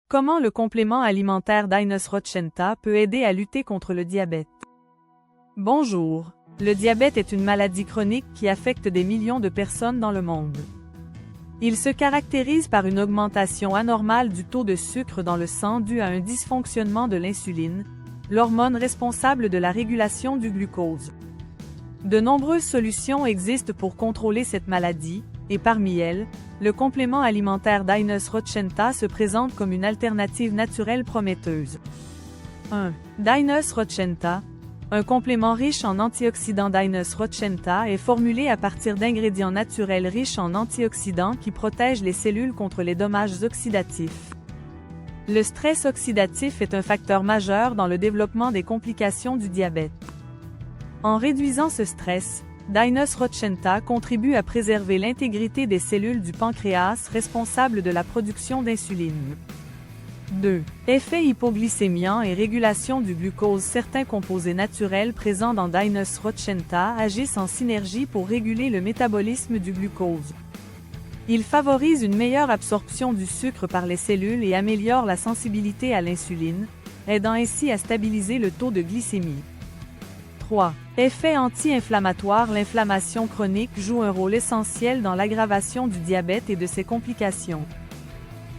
Comment le complément alimentaire Dinus Rochenta peut aider à lutter contre le diabète? Bonjour. Le diabète est une maladie chronique qui affecte des millions de personnes dans le monde. Il se caractérise par une augmentation anormale du taux de sucre dans le sang dû à un dysfonctionnement de l'insuline, l'hormone responsable de la régulation du glucose. De nombreuses solutions existent pour contrôler cette maladie, et parmi elles, le complément alimentaire Dinus Rochenta se présente comme une alternative naturelle prometteuse. 1. Dinus Rochenta. Un complément riche en antioxydants Dinus Rochenta est formulé à partir d'ingrédients naturels riches en antioxydants qui protègent les cellules contre les dommages oxydatifs. Le stress oxydatif est un facteur majeur dans le développement des complications du diabète. En réduisant ce stress, Dinus Rochenta contribue à préserver l'intégrité des cellules du pancréas responsables de la production d'insuline. 2. Effet hypoglycémiant et régulation du glucose. Certains composés naturels présents dans Dinus Rochenta agissent en synergie pour réguler le métabolisme du glucose. Ils favorisent une meilleure absorption du sucre par les cellules et améliorent la sensibilité à l'insuline, aidant ainsi à stabiliser le taux de glycémie. 3. Effet anti-inflammatoire. L'inflammation chronique joue un rôle essentiel dans l'aggravation du diabète et de ses complications.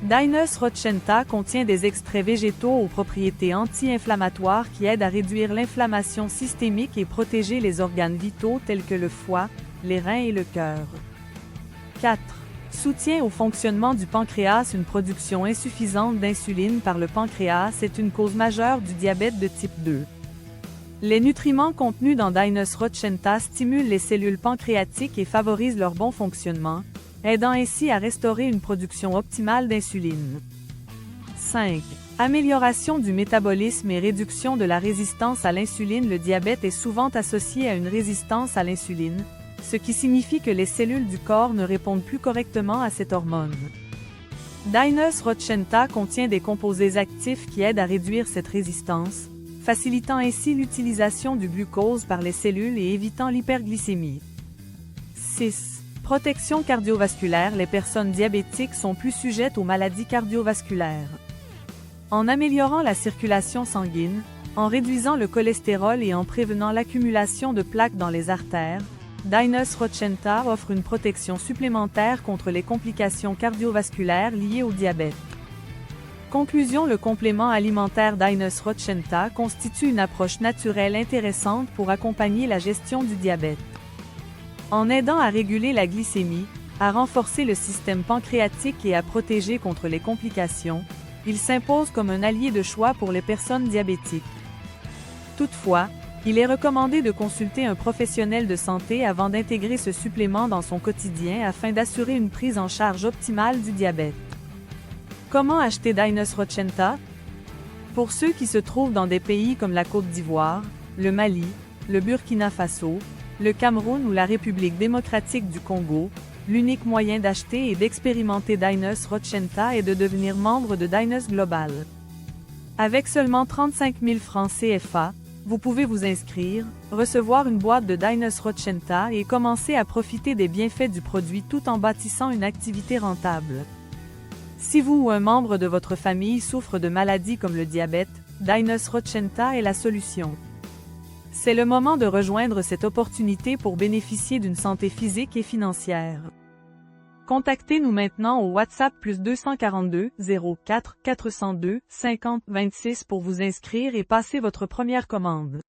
Dinus Rochenta contient des extraits végétaux aux propriétés anti-inflammatoires qui aident à réduire l'inflammation systémique et protéger les organes vitaux tels que le foie, les reins et le cœur. 4. Soutien au fonctionnement du pancréas. Une production insuffisante d'insuline par le pancréas est une cause majeure du diabète de type 2. Les nutriments contenus dans Dinus Rochenta stimulent les cellules pancréatiques et favorisent leur bon fonctionnement, aidant ainsi à restaurer une production optimale d'insuline. 5. Amélioration du métabolisme et réduction de la résistance à l'insuline. Le diabète est souvent associé à une résistance à l'insuline, ce qui signifie que les cellules du corps ne répondent plus correctement à cette hormone. Dinus Rochenta contient des composés actifs qui aident à réduire cette résistance, facilitant ainsi l'utilisation du glucose par les cellules et évitant l'hyperglycémie. 6. Protection cardiovasculaire. Les personnes diabétiques sont plus sujettes aux maladies cardiovasculaires. En améliorant la circulation sanguine, en réduisant le cholestérol et en prévenant l'accumulation de plaques dans les artères, Dinus Rochenta offre une protection supplémentaire contre les complications cardiovasculaires liées au diabète. Conclusion. Le complément alimentaire Dinus Rochenta constitue une approche naturelle intéressante pour accompagner la gestion du diabète. En aidant à réguler la glycémie, à renforcer le système pancréatique et à protéger contre les complications, il s'impose comme un allié de choix pour les personnes diabétiques. Toutefois, il est recommandé de consulter un professionnel de santé avant d'intégrer ce supplément dans son quotidien afin d'assurer une prise en charge optimale du diabète. Comment acheter Dinus Rochenta? Pour ceux qui se trouvent dans des pays comme la Côte d'Ivoire, le Mali, le Burkina Faso, le Cameroun ou la République démocratique du Congo, l'unique moyen d'acheter et d'expérimenter Dinus Rochenta est de devenir membre de Dinus Global. Avec seulement 35 000 francs CFA, vous pouvez vous inscrire, recevoir une boîte de Dinus Rochenta et commencer à profiter des bienfaits du produit tout en bâtissant une activité rentable. Si vous ou un membre de votre famille souffre de maladies comme le diabète, Dinus Rochenta est la solution. C'est le moment de rejoindre cette opportunité pour bénéficier d'une santé physique et financière. Contactez-nous maintenant au WhatsApp +242 04 402 50 26 pour vous inscrire et passer votre première commande.